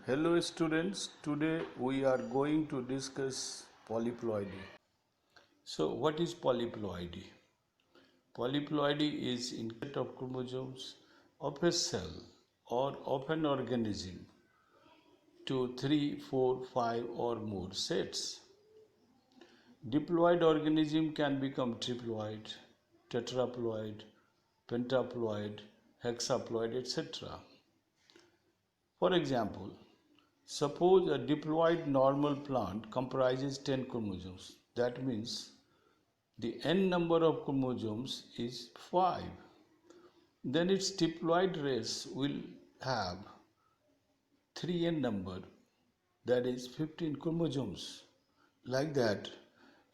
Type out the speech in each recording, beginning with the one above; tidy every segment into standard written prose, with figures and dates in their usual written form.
Hello students, today we are going to discuss polyploidy. So what is polyploidy? Polyploidy is in set of chromosomes of a cell or of an organism to 3, 4, 5 or more sets. Diploid organism can become triploid, tetraploid, pentaploid, hexaploid, etc. For example, suppose a diploid normal plant comprises 10 chromosomes. That means the n number of chromosomes is 5. Then its diploid race will have 3n number, that is 15 chromosomes. Like that,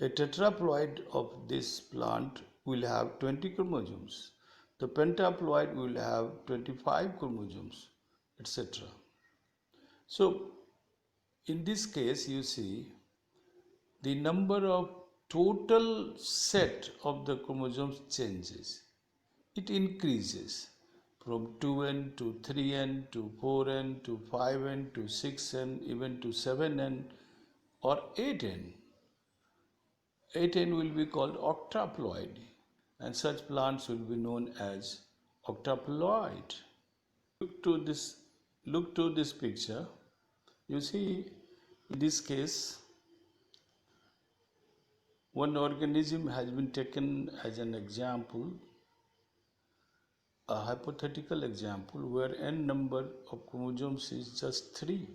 a tetraploid of this plant will have 20 chromosomes. The pentaploid will have 25 chromosomes, etc. So, in this case, you see the number of total set of the chromosomes changes. It increases from 2n to 3n to 4n to 5n to 6n even to 7n or 8n. 8n will be called octaploid and such plants will be known as octaploid. Look to this look to this picture. You see in this case one organism has been taken as an example, a hypothetical example where n number of chromosomes is just 3.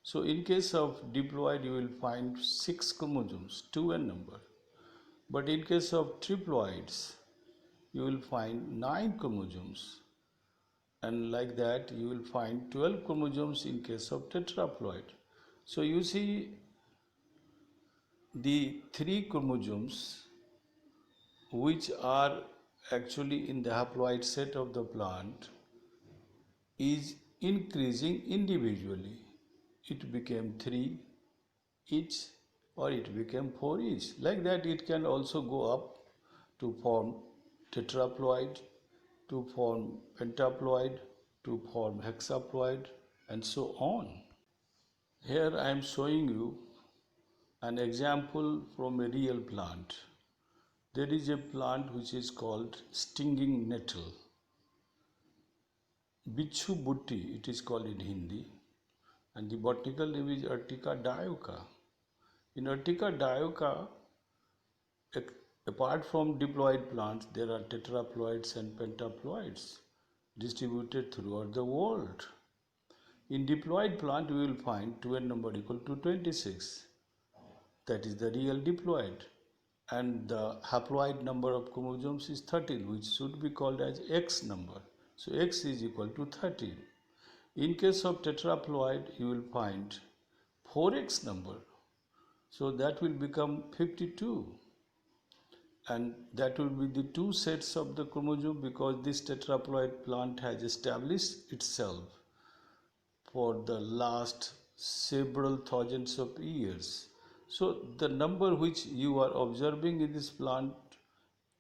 So in case of diploid you will find 6 chromosomes, 2n number. But in case of triploids you will find 9 chromosomes, and like that you will find 12 chromosomes in case of tetraploid. So you see the 3 chromosomes which are actually in the haploid set of the plant is increasing individually. It became 3 each or it became 4 each. Like that it can also go up to form tetraploid, to form pentaploid, to form hexaploid and so on. Here I am showing you an example from a real plant. There is a plant which is called stinging nettle. Bichu butti it is called in Hindi, and the botanical name is Urtica dioica. In Urtica dioica, apart from diploid plants, there are tetraploids and pentaploids distributed throughout the world. In diploid plant, we will find 2n number equal to 26. That is the real diploid. And the haploid number of chromosomes is 13, which should be called as X number. So X is equal to 13. In case of tetraploid, you will find 4X number. So that will become 52. And that will be the two sets of the chromosome because this tetraploid plant has established itself for the last several thousands of years. So the number which you are observing in this plant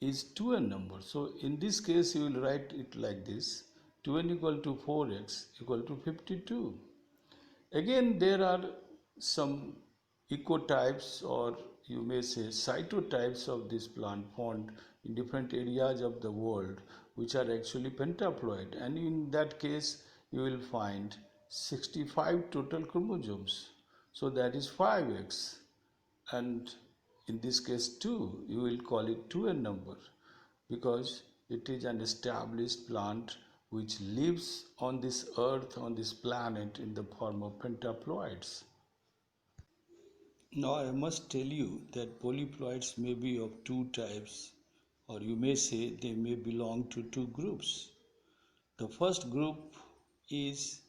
is 2n number. So in this case you will write it like this: 2n equal to 4x equal to 52. Again there are some ecotypes, or you may say cytotypes, of this plant found in different areas of the world which are actually pentaploid, and in that case you will find 65 total chromosomes. So that is 5x, and in this case 2 you will call it 2n number because it is an established plant which lives on this earth, on this planet, in the form of pentaploids. Now I must tell you that polyploids may be of two types, or you may say they may belong to two groups. The first group is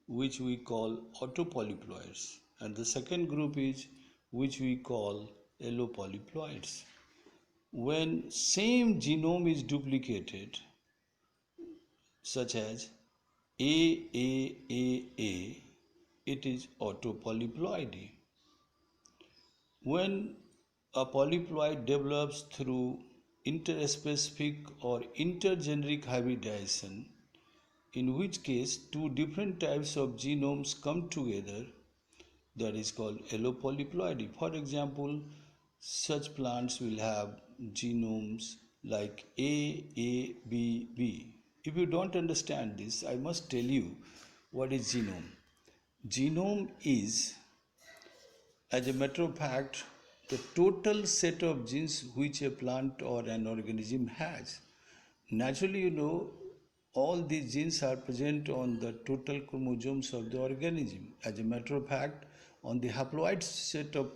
which we call autopolyploids, and the second group is which we call allopolyploids. When same genome is duplicated, such as AAAA, it is autopolyploidy. When a polyploid develops through interspecific or intergeneric hybridization, in which case two different types of genomes come together, that is called allopolyploidy. For example, such plants will have genomes like AABB. If you don't understand this, I must tell you what is genome. Genome is, as a matter of fact, the total set of genes which a plant or an organism has. Naturally, all these genes are present on the total chromosomes of the organism. As a matter of fact, on the haploid set of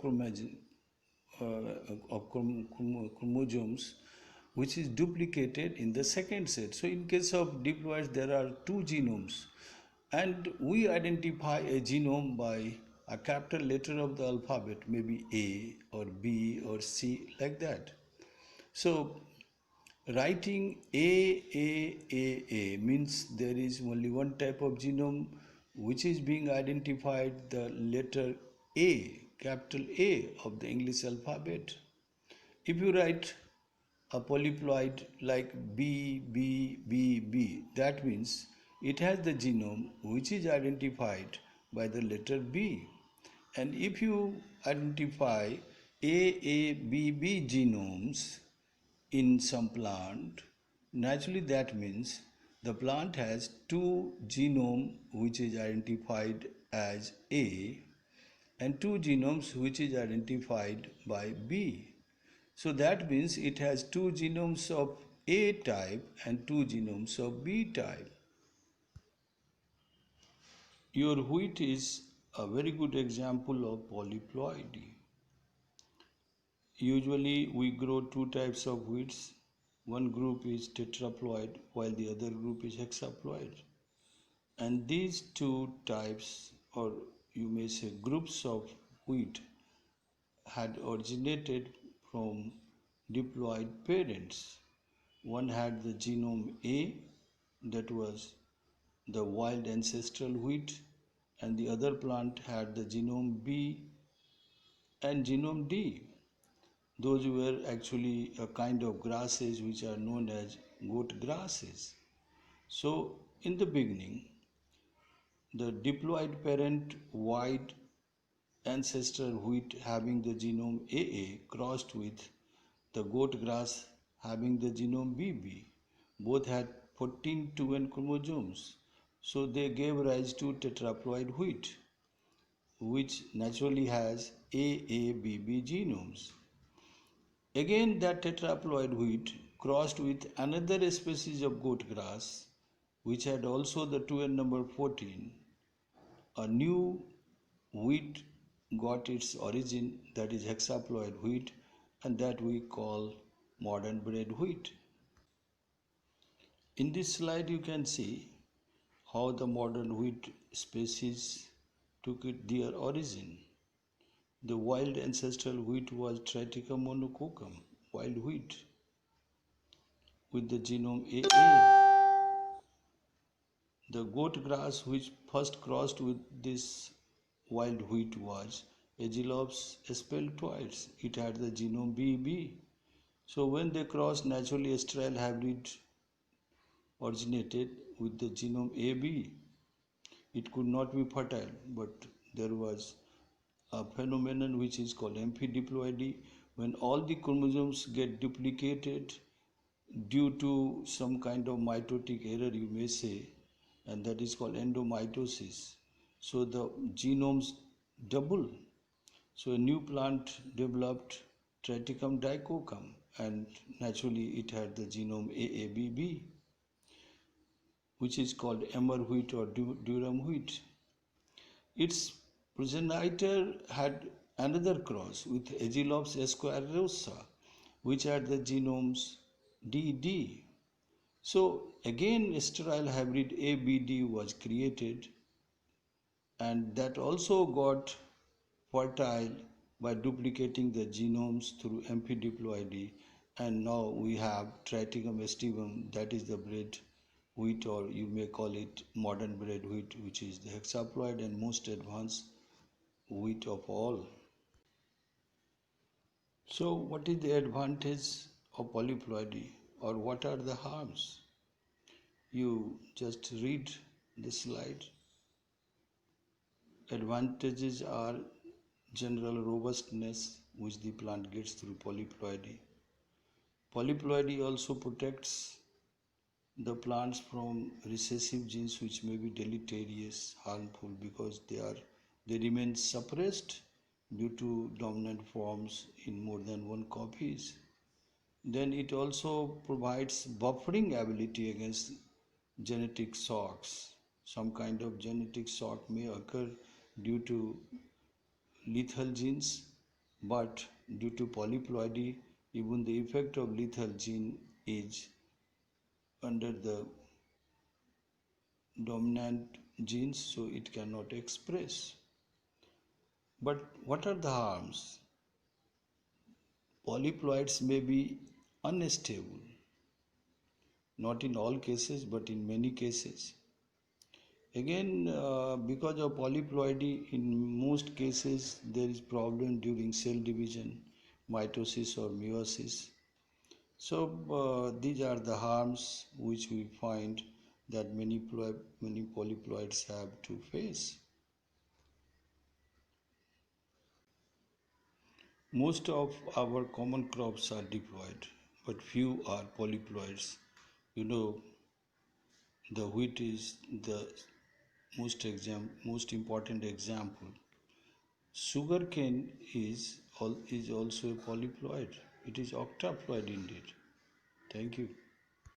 chromosomes, which is duplicated in the second set. So, in case of diploids, there are two genomes, and we identify a genome by a capital letter of the alphabet, maybe A or B or C, like that. So, writing A means there is only one type of genome which is being identified, the letter A, capital A of the English alphabet. If you write a polyploid like B, that means it has the genome which is identified by the letter B. And if you identify AABB genomes in some plant, naturally that means the plant has two genome which is identified as A and two genomes which is identified by B. So that means it has two genomes of A type and two genomes of B type. Your wheat is a very good example of polyploidy. Usually we grow two types of wheats. One group is tetraploid while the other group is hexaploid. And these two types, or you may say groups of wheat, had originated from diploid parents. One had the genome A, that was the wild ancestral wheat, and the other plant had the genome B and genome D. Those were actually a kind of grasses which are known as goat grasses. So, in the beginning, the diploid parent wild ancestral wheat having the genome AA crossed with the goat grass having the genome BB. Both had 14 2n chromosomes. So they gave rise to tetraploid wheat, which naturally has AABB genomes. Again, that tetraploid wheat crossed with another species of goat grass, which had also the 2n number 14. A new wheat got its origin, that is hexaploid wheat, and that we call modern bred wheat. In this slide you can see how the modern wheat species took their origin. The wild ancestral wheat was Triticum monococcum, wild wheat, with the genome AA. The goat grass which first crossed with this wild wheat was Aegilops speltoides. It had the genome BB. So when they crossed, naturally a sterile hybrid originated with the genome AB. It could not be fertile, but there was a phenomenon which is called amphidiploidy, when all the chromosomes get duplicated due to some kind of mitotic error, you may say, and that is called endomitosis. So the genomes double. So a new plant developed Triticum dicoccum, and naturally it had the genome AABB, which is called emmer wheat or durum wheat. Its progenitor had another cross with Aegilops squarosa, which had the genomes DD. So again sterile hybrid ABD was created, and that also got fertile by duplicating the genomes through amphidiploidy, and now we have Triticum aestivum, that is the bred wheat, or you may call it modern bred wheat, which is the hexaploid and most advanced wheat of all. So what is the advantage of polyploidy, or what are the harms? You just read the slide. Advantages are general robustness, which the plant gets through polyploidy. Polyploidy also protects the plants from recessive genes which may be deleterious, harmful because they remain suppressed due to dominant forms in more than one copies. Then it also provides buffering ability against genetic shocks. Some kind of genetic shock may occur due to lethal genes, but due to polyploidy, even the effect of lethal gene is under the dominant genes, so it cannot express. But what are the harms? Polyploids may be unstable, not in all cases, but in many cases. Again, because of polyploidy, in most cases there is problem during cell division, mitosis or meiosis. So these are the harms which we find that many polyploids have to face. Most of our common crops are diploid, but few are polyploids. You know, the wheat is the most important example. Sugarcane is also a polyploid. It is octaploid indeed. Thank you.